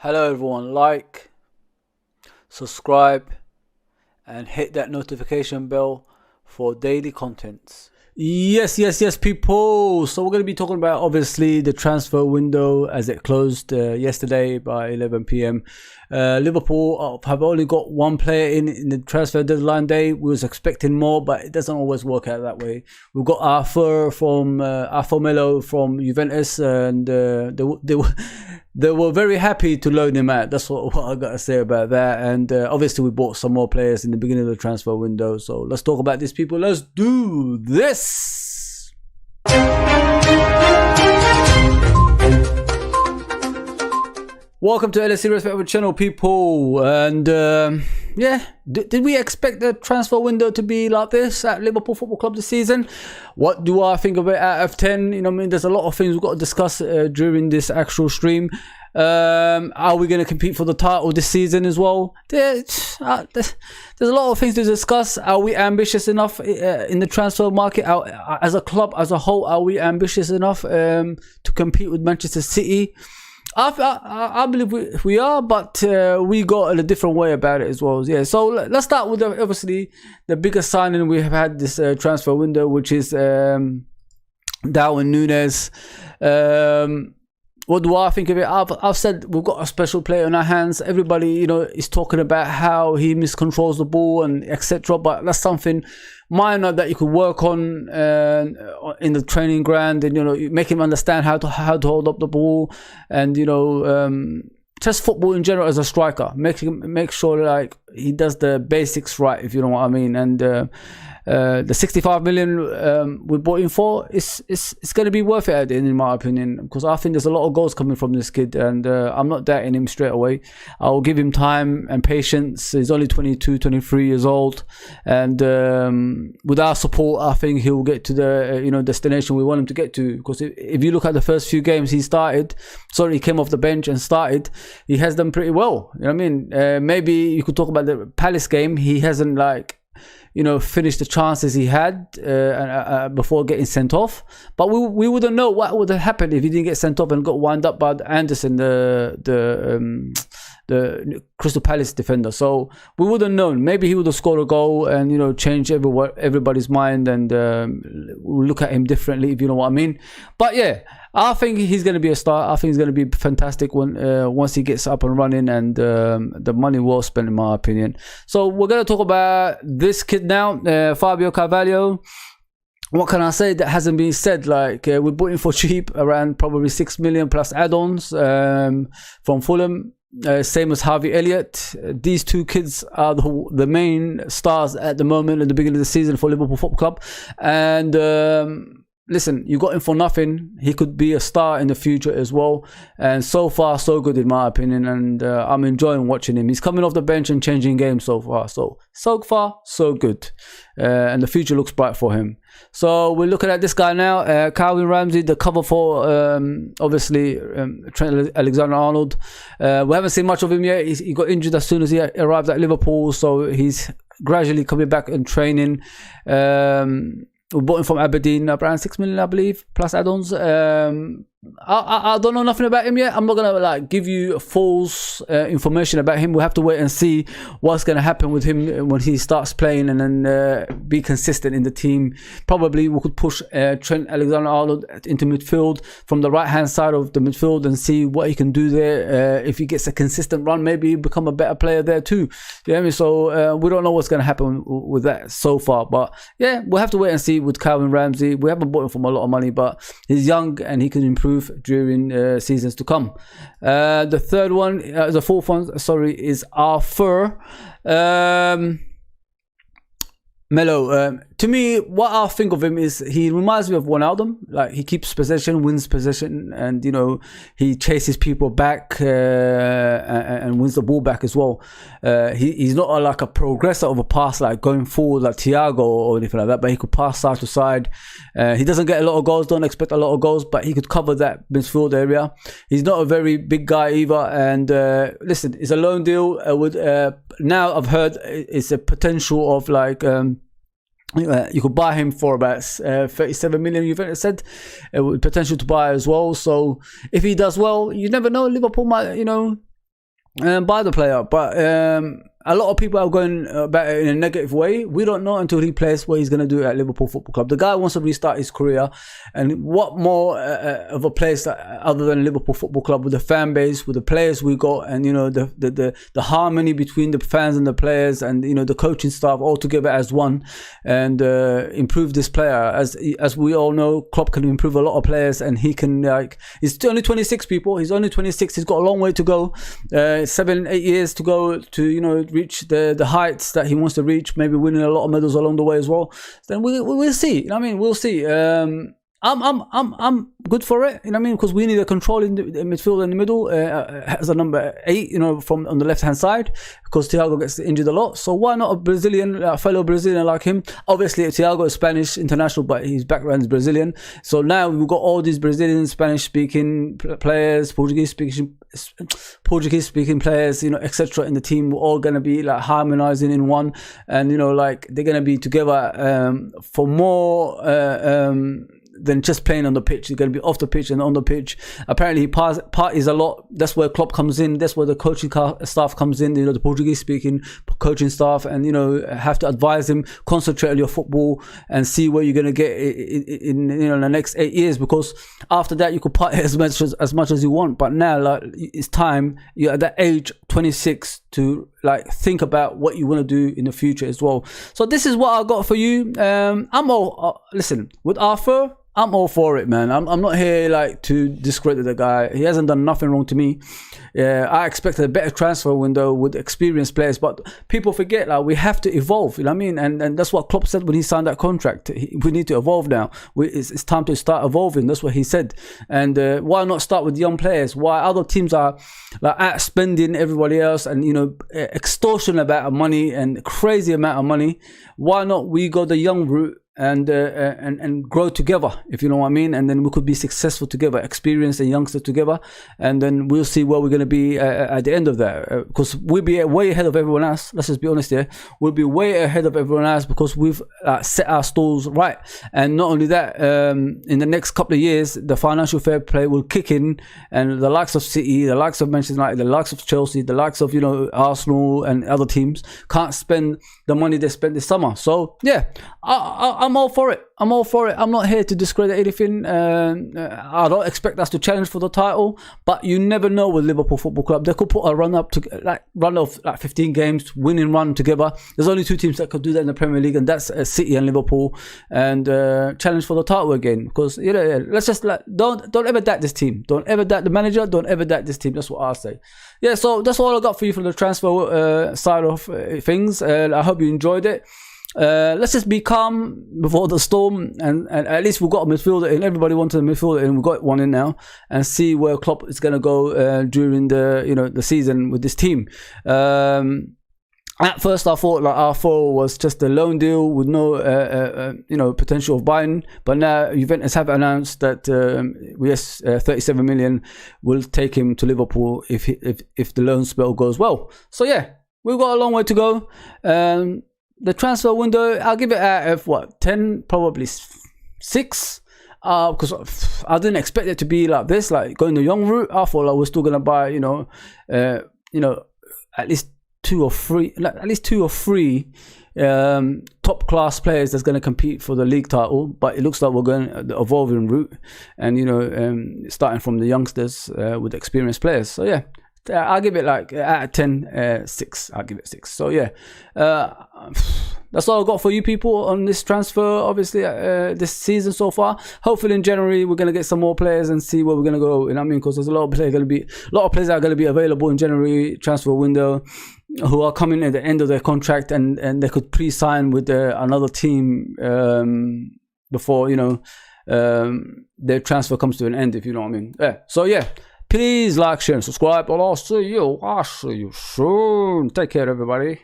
Hello everyone, like, subscribe and hit that notification bell for daily contents. Yes, people. So we're going to be talking about obviously the transfer window as it closed yesterday by 11 p.m. Liverpool have only got one player in the transfer deadline day. We was expecting more, but it doesn't always work out that way. We've got Arthur Melo from Juventus, and they were very happy to loan him out. That's what I got to say about that. And obviously we bought some more players in the beginning of the transfer window. So let's talk about these people. Let's do this. Welcome to LFC Red Forever channel, people. And yeah, did we expect the transfer window to be like this at Liverpool Football Club this season? What do I think of it out of 10? You know what I mean? There's a lot of things we've got to discuss during this actual stream. Are we going to compete for the title this season as well? There's a lot of things to discuss. Are we ambitious enough in the transfer market? As a club, as a whole, are we ambitious enough to compete with Manchester City? I believe we are, but we got a different way about it as well. Yeah, so let's start with obviously the biggest signing we have had this transfer window, which is Darwin Nunez. What do I think of it? I've said we've got a special player on our hands. Everybody, you know, is talking about how he miscontrols the ball and etc. But that's something minor that you could work on in the training ground, and you know, make him understand how to hold up the ball, and you know, just football in general as a striker. Make sure like he does the basics right, if you know what I mean. And the 65 million we bought him for, it's going to be worth it at the end, in my opinion, because I think there's a lot of goals coming from this kid, and I'm not doubting him straight away. I'll give him time and patience. He's only 22, 23 years old, and with our support, I think he'll get to the you know, destination we want him to get to. Because if you look at the first few games he came off the bench and started, he has done pretty well. You know what I mean? Maybe you could talk about the Palace game. He hasn't, like, you know, finished the chances he had before getting sent off. But we wouldn't know what would have happened if he didn't get sent off and got wound up by Anderson, the Crystal Palace defender. So we wouldn't know. Maybe he would have scored a goal and, you know, changed everybody's mind, and we'll look at him differently, if you know what I mean. But yeah, I think he's going to be a star. I think he's going to be fantastic once he gets up and running, and the money well spent, in my opinion. So we're going to talk about this kid now, Fabio Cavalio. What can I say that hasn't been said? Like, we bought him for cheap, around probably 6 million plus add-ons from Fulham. Same as Harvey Elliott. These two kids are the main stars at the moment at the beginning of the season for Liverpool Football Club. And listen, you got him for nothing. He could be a star in the future as well. And so far, so good, in my opinion. And I'm enjoying watching him. He's coming off the bench and changing games so far. So far, so good. And the future looks bright for him. So we're looking at this guy now, Ramsey, the cover for obviously Trent Alexander-Arnold. We haven't seen much of him yet. He got injured as soon as he arrived at Liverpool, so he's gradually coming back and training. We bought him from Aberdeen, around 6 million, I believe, plus add-ons. I don't know nothing about him yet. I'm not gonna like give you false information about him. We'll have to wait and see what's gonna happen with him when he starts playing, and then be consistent in the team. Probably we could push Trent Alexander-Arnold into midfield from the right hand side of the midfield and see what he can do there. If he gets a consistent run, maybe he'll become a better player there too. You know what I mean? So we don't know what's gonna happen with that so far, but yeah, we'll have to wait and see with Ramsey. We haven't bought him for a lot of money, but he's young and he can improve during seasons to come. The fourth one, sorry, is Arthur Melo. To me, what I think of him is he reminds me of Wijnaldum. Like, he keeps possession, wins possession, and you know, he chases people back and wins the ball back as well. He's not like a progressor of a pass, like going forward like Thiago or anything like that, but he could pass side to side. He doesn't get a lot of goals, don't expect a lot of goals, but he could cover that midfield area. He's not a very big guy either, and listen, it's a loan deal with now I've heard it's a potential of like you could buy him for about 37 million, you've said, with potential to buy as well. So if he does well, you never know, Liverpool might, you know, buy the player. But a lot of people are going about it in a negative way. We don't know until he plays what he's going to do at Liverpool Football Club. The guy wants to restart his career, and what more of a place other than Liverpool Football Club, with the fan base, with the players we got, and the harmony between the fans and the players, and the coaching staff all together as one, and improve this player. As we all know, Klopp can improve a lot of players, and he can he's only 26 people. He's only 26. He's got a long way to go. 7-8 years to go to reach the heights that he wants to reach, maybe winning a lot of medals along the way as well. Then we'll see. We'll see. I'm good for it, because we need a control in the midfield in the middle as a number 8, from on the left hand side, because Thiago gets injured a lot. So why not a Brazilian, a fellow Brazilian like him? Obviously, Thiago is Spanish international, but his background is Brazilian. So now we've got all these Brazilian, Spanish speaking players, Portuguese speaking players, etc. in the team. We're all gonna be like harmonizing in one, and they're gonna be together for more than just playing on the pitch. He's going to be off the pitch and on the pitch. Apparently he parties a lot. That's where Klopp comes in. That's where the coaching staff comes in, the Portuguese speaking coaching staff, and have to advise him, concentrate on your football and see where you're going to get in the next 8 years, because after that you could party as much as you want. But now it's time, you're at that age, 26, to think about what you want to do in the future as well. So this is what I got for you. Listen, with Arthur, I'm all for it, man. I'm not here to discredit the guy. He hasn't done nothing wrong to me. I expected a better transfer window with experienced players, but people forget we have to evolve. And that's what Klopp said when he signed that contract. We need to evolve now. It's time to start evolving. That's what he said. And why not start with young players? Why other teams are outspending everybody else and extortion amount of money and crazy amount of money? Why not we go the young route and grow together, if you know what I mean? And then we could be successful together, experienced and youngsters together, and then we'll see where we're going to be at the end of that, because we'll be way ahead of everyone else. Let's just be honest here. We'll be way ahead of everyone else because we've set our stalls right. And not only that, in the next couple of years, the financial fair play will kick in, and the likes of City, the likes of Manchester United, the likes of Chelsea, the likes of Arsenal and other teams can't spend the money they spent this summer. So yeah, I'm all for it. I'm not here to discredit anything. I don't expect us to challenge for the title, but you never know with Liverpool Football Club. They could put a run of 15 games, winning run together. There's only 2 teams that could do that in the Premier League, and that's City and Liverpool, and challenge for the title again. Because let's just don't ever doubt this team. Don't ever doubt the manager. Don't ever doubt this team. That's what I say. Yeah, so that's all I got for you from the transfer side of things. I hope you enjoyed it. Let's just be calm before the storm, and at least we've got a midfielder in. Everybody wanted a midfielder in. We've got one in now, and see where Klopp is going to go during the season with this team. At first, I thought R4 was just a loan deal with no potential of buying, but now Juventus have announced that 37 million will take him to Liverpool if the loan spell goes well. So yeah, we've got a long way to go. The transfer window, I'll give it out of 10, probably 6, because I didn't expect it to be like this, going the young route. I thought we're still gonna buy, at least 2 or 3 top class players that's going to compete for the league title. But it looks like we're going the evolving route, and starting from the youngsters with experienced players. So yeah, I'll give it out of 10, 6. I'll give it 6. So yeah, that's all I got for you people on this transfer, obviously, this season so far. Hopefully in January we're going to get some more players and see where we're going to go. Because there's a lot of players that are going to be available in January transfer window, who are coming at the end of their contract, and they could pre-sign with another team before their transfer comes to an end, if you know what I mean. Yeah. So yeah, please like, share and subscribe, and I'll see you soon. Take care, everybody.